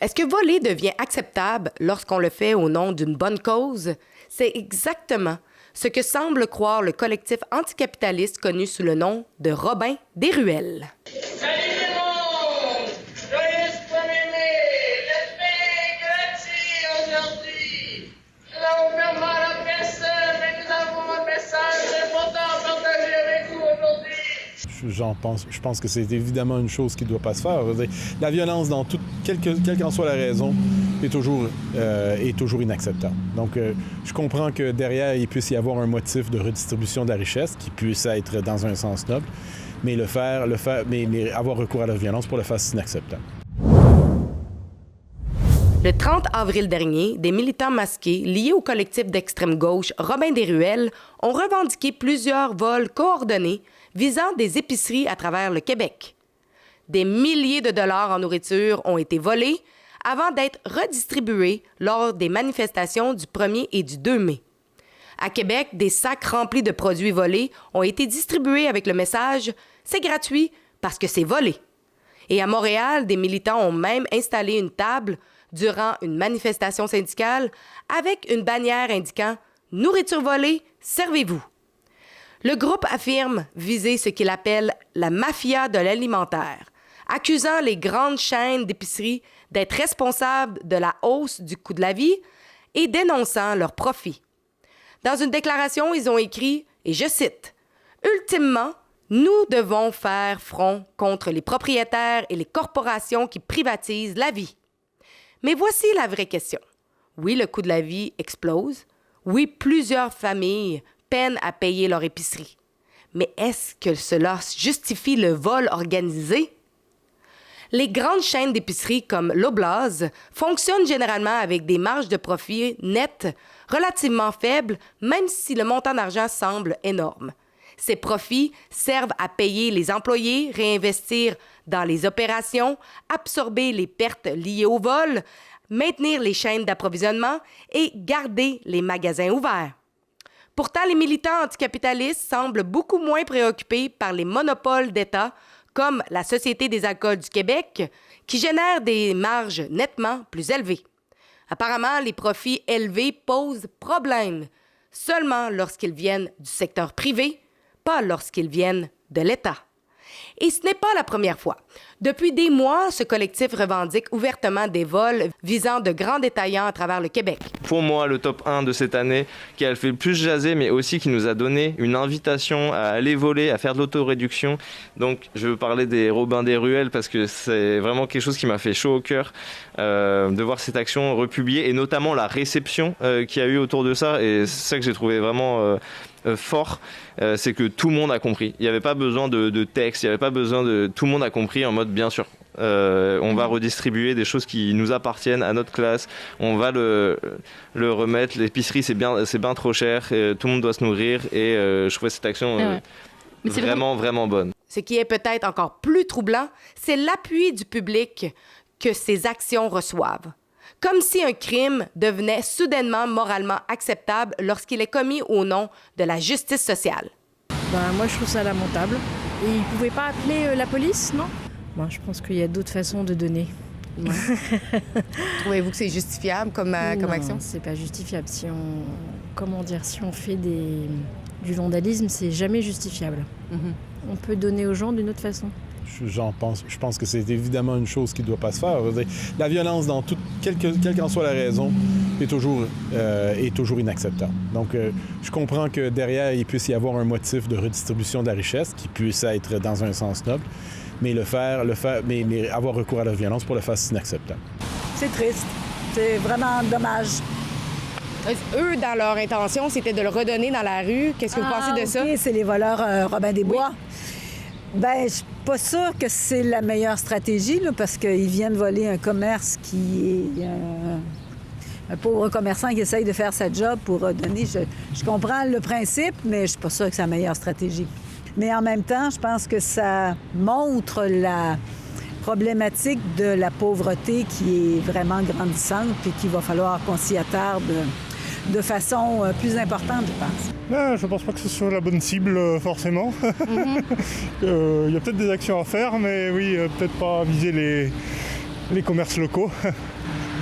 Est-ce que voler devient acceptable lorsqu'on le fait au nom d'une bonne cause? C'est exactement ce que semble croire le collectif anticapitaliste connu sous le nom de Robin des Ruelles. Salut tout le monde! Joyeux 1er mai! La paix gratuite aujourd'hui! Là, on fait mal à personne, mais nous avons un message important à partager avec vous aujourd'hui. Je pense que c'est évidemment une chose qui ne doit pas se faire. La violence, quelle qu'en soit la raison, est toujours inacceptable. Donc, je comprends que derrière, il puisse y avoir un motif de redistribution de la richesse qui puisse être dans un sens noble, mais mais avoir recours à la violence pour le faire, c'est inacceptable. Le 30 avril dernier, des militants masqués liés au collectif d'extrême gauche Robin des Ruelles ont revendiqué plusieurs vols coordonnés visant des épiceries à travers le Québec. Des milliers de dollars en nourriture ont été volés avant d'être redistribués lors des manifestations du 1er et du 2 mai. À Québec, des sacs remplis de produits volés ont été distribués avec le message « C'est gratuit parce que c'est volé ». Et à Montréal, des militants ont même installé une table durant une manifestation syndicale avec une bannière indiquant « Nourriture volée, servez-vous ». Le groupe affirme viser ce qu'il appelle la mafia de l'alimentaire, accusant les grandes chaînes d'épicerie d'être responsables de la hausse du coût de la vie et dénonçant leurs profits. Dans une déclaration, ils ont écrit, et je cite, « Ultimement, nous devons faire front contre les propriétaires et les corporations qui privatisent la vie. » Mais voici la vraie question. Oui, le coût de la vie explose. Oui, plusieurs familles peinent à payer leur épicerie. Mais est-ce que cela justifie le vol organisé? Les grandes chaînes d'épicerie comme Loblaws fonctionnent généralement avec des marges de profit nettes relativement faibles, même si le montant d'argent semble énorme. Ces profits servent à payer les employés, réinvestir dans les opérations, absorber les pertes liées au vol, maintenir les chaînes d'approvisionnement et garder les magasins ouverts. Pourtant, les militants anticapitalistes semblent beaucoup moins préoccupés par les monopoles d'État, comme la Société des alcools du Québec, qui génèrent des marges nettement plus élevées. Apparemment, les profits élevés posent problème seulement lorsqu'ils viennent du secteur privé, pas lorsqu'ils viennent de l'État. Et ce n'est pas la première fois. Depuis des mois, ce collectif revendique ouvertement des vols visant de grands détaillants à travers le Québec. Pour moi, le top 1 de cette année, qui a le fait le plus jaser, mais aussi qui nous a donné une invitation à aller voler, à faire de l'autoréduction. Donc, je veux parler des Robins des Ruelles parce que c'est vraiment quelque chose qui m'a fait chaud au cœur de voir cette action republiée et notamment la réception qu'il y a eu autour de ça. Et c'est ça que j'ai trouvé vraiment fort, c'est que tout le monde a compris. Il n'y avait pas besoin de texte, il n'y avait pas besoin de... Tout le monde a compris en mode, bien sûr, on va redistribuer des choses qui nous appartiennent à notre classe, on va le remettre, l'épicerie c'est bien trop cher, tout le monde doit se nourrir et je trouvais cette action vraiment bonne. Ce qui est peut-être encore plus troublant, c'est l'appui du public que ces actions reçoivent. Comme si un crime devenait soudainement moralement acceptable lorsqu'il est commis au nom de la justice sociale. Moi, je trouve ça lamentable. Et ils ne pouvaient pas appeler la police, non? Je pense qu'il y a d'autres façons de donner. Ouais. Trouvez-vous que c'est justifiable comme action? Non, c'est pas justifiable. Si on fait du vandalisme, c'est jamais justifiable. Mm-hmm. On peut donner aux gens d'une autre façon. Je pense que c'est évidemment une chose qui ne doit pas se faire. La violence, quelle qu'en soit la raison, est toujours inacceptable. Donc, je comprends que derrière, il puisse y avoir un motif de redistribution de la richesse qui puisse être dans un sens noble, mais mais avoir recours à la violence pour le faire, c'est inacceptable. C'est triste. C'est vraiment dommage. Eux, dans leur intention, c'était de le redonner dans la rue. Qu'est-ce que vous pensez de ça? C'est les voleurs Robin des Bois. Je suis pas sûre que c'est la meilleure stratégie, là, parce qu'ils viennent voler un commerce qui est un pauvre commerçant qui essaye de faire sa job pour donner. Je comprends le principe, mais je suis pas sûre que c'est la meilleure stratégie. Mais en même temps, je pense que ça montre la problématique de la pauvreté qui est vraiment grandissante et qu'il va falloir qu'on s'y attarde de façon plus importante, je pense. Je pense pas que ce soit la bonne cible, forcément. Il y a peut-être des actions à faire, mais oui, peut-être pas viser les commerces locaux.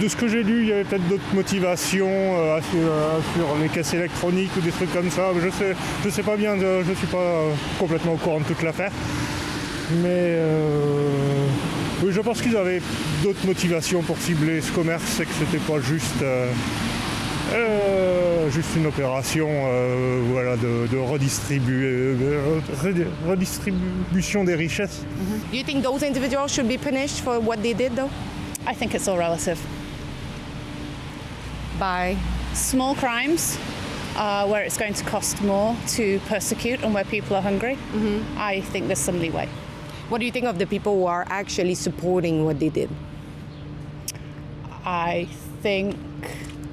De ce que j'ai lu, il y avait peut-être d'autres motivations sur les caisses électroniques ou des trucs comme ça. Je sais pas bien, je ne suis pas complètement au courant de toute l'affaire. Mais oui, je pense qu'ils avaient d'autres motivations pour cibler ce commerce et que c'était pas juste une opération de redistribution des richesses. Do you think those individuals should be punished for what they did, though? I think it's all relative. By Small crimes, where it's going to cost more to persecute and where people are hungry, I think there's some leeway. what do you think of the people who are actually supporting what they did? I think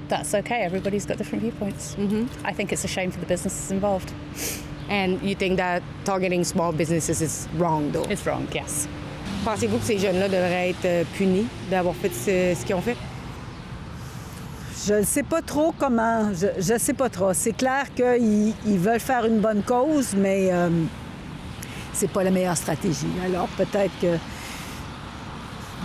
that's okay. Everybody's got different viewpoints. I think it's a shame for the businesses involved. And you think that targeting small businesses is wrong, though? It's wrong, yes. Pensez-vous que ces jeunes-là devraient être punis d'avoir fait ce qu'ils ont fait? Je ne sais pas trop comment. Je sais pas trop. C'est clair qu'ils veulent faire une bonne cause, mais c'est pas la meilleure stratégie. Alors peut-être que...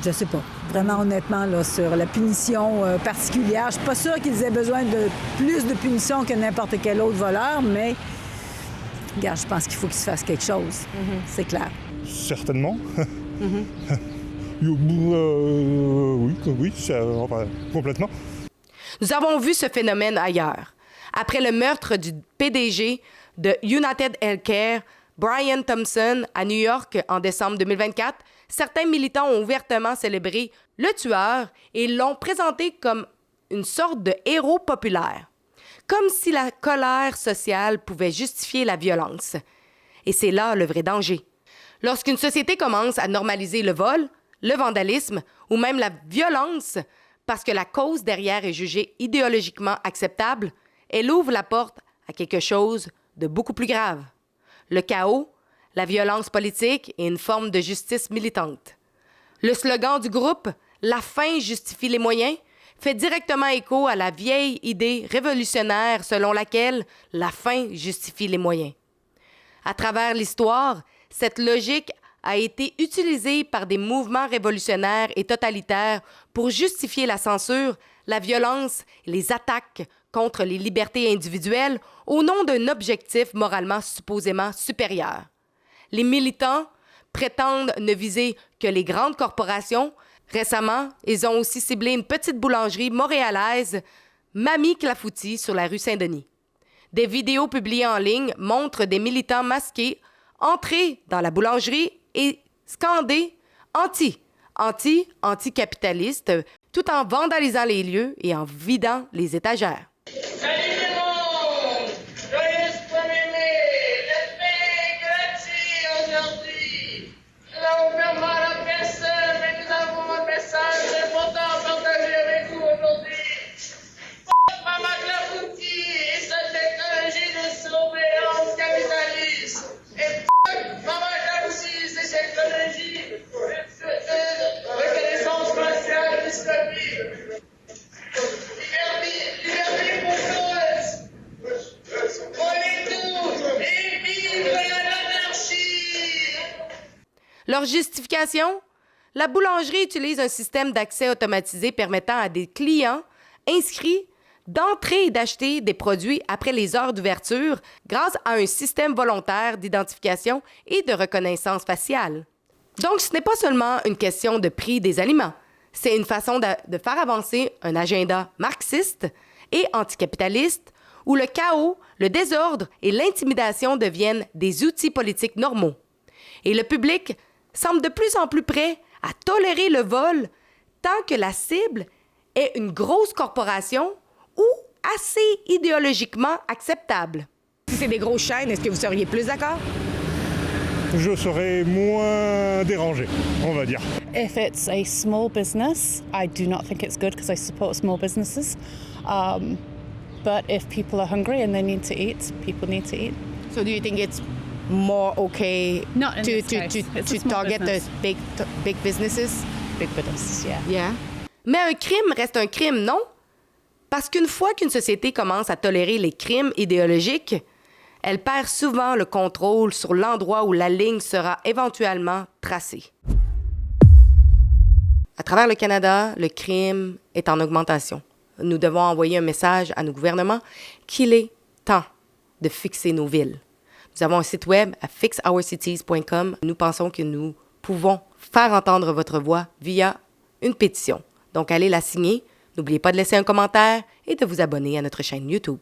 Je sais pas. Vraiment, honnêtement, là, sur la punition particulière, je suis pas sûre qu'ils aient besoin de plus de punition que n'importe quel autre voleur, mais... Regarde, je pense qu'il faut qu'il se fasse quelque chose. C'est clair. Certainement. Oui, complètement. Nous avons vu ce phénomène ailleurs. Après le meurtre du PDG de United Healthcare, Brian Thompson, à New York en décembre 2024, certains militants ont ouvertement célébré le tueur et l'ont présenté comme une sorte de héros populaire. Comme si la colère sociale pouvait justifier la violence. Et c'est là le vrai danger. Lorsqu'une société commence à normaliser le vol, le vandalisme ou même la violence parce que la cause derrière est jugée idéologiquement acceptable, elle ouvre la porte à quelque chose de beaucoup plus grave. Le chaos, la violence politique et une forme de justice militante. Le slogan du groupe « La fin justifie les moyens » fait directement écho à la vieille idée révolutionnaire selon laquelle la fin justifie les moyens. À travers l'histoire, cette logique a été utilisée par des mouvements révolutionnaires et totalitaires pour justifier la censure, la violence et les attaques contre les libertés individuelles au nom d'un objectif moralement supposément supérieur. Les militants prétendent ne viser que les grandes corporations. Récemment, ils ont aussi ciblé une petite boulangerie montréalaise, Mamie Clafoutis, sur la rue Saint-Denis. Des vidéos publiées en ligne montrent des militants masqués entrer dans la boulangerie et scander anti-capitaliste, tout en vandalisant les lieux et en vidant les étagères. Salut tout le monde! Joyeux 1er mai! La paix, grazie aujourd'hui! Nous n'avons fait mal à personne, mais nous avons un message important à partager avec vous aujourd'hui. Maman Clafoutis et sa technologie de surveillance capitaliste. Et Maman Clafoutis et sa technologie de reconnaissance faciale disponible. Liberté pour tous! Prenez tout et vive l'anarchie! Leur justification? La boulangerie utilise un système d'accès automatisé permettant à des clients inscrits d'entrer et d'acheter des produits après les heures d'ouverture grâce à un système volontaire d'identification et de reconnaissance faciale. Donc, ce n'est pas seulement une question de prix des aliments. C'est une façon de faire avancer un agenda marxiste et anticapitaliste où le chaos, le désordre et l'intimidation deviennent des outils politiques normaux. Et le public semble de plus en plus prêt à tolérer le vol tant que la cible est une grosse corporation ou assez idéologiquement acceptable. Si c'est des grosses chaînes, est-ce que vous seriez plus d'accord? Je serais moins dérangé, on va dire. If it's a small business, I do not think it's good because I support small businesses. But if people are hungry and they need to eat, people need to eat. So do you think it's more okay Not in to this case. It's a to small target business. the big businesses? Big businesses, yeah. Yeah. Mais un crime reste un crime, non? Parce qu'une fois qu'une société commence à tolérer les crimes idéologiques, elle perd souvent le contrôle sur l'endroit où la ligne sera éventuellement tracée. À travers le Canada, le crime est en augmentation. Nous devons envoyer un message à nos gouvernements qu'il est temps de fixer nos villes. Nous avons un site web à fixourcities.com. Nous pensons que nous pouvons faire entendre votre voix via une pétition. Donc, allez la signer. N'oubliez pas de laisser un commentaire et de vous abonner à notre chaîne YouTube.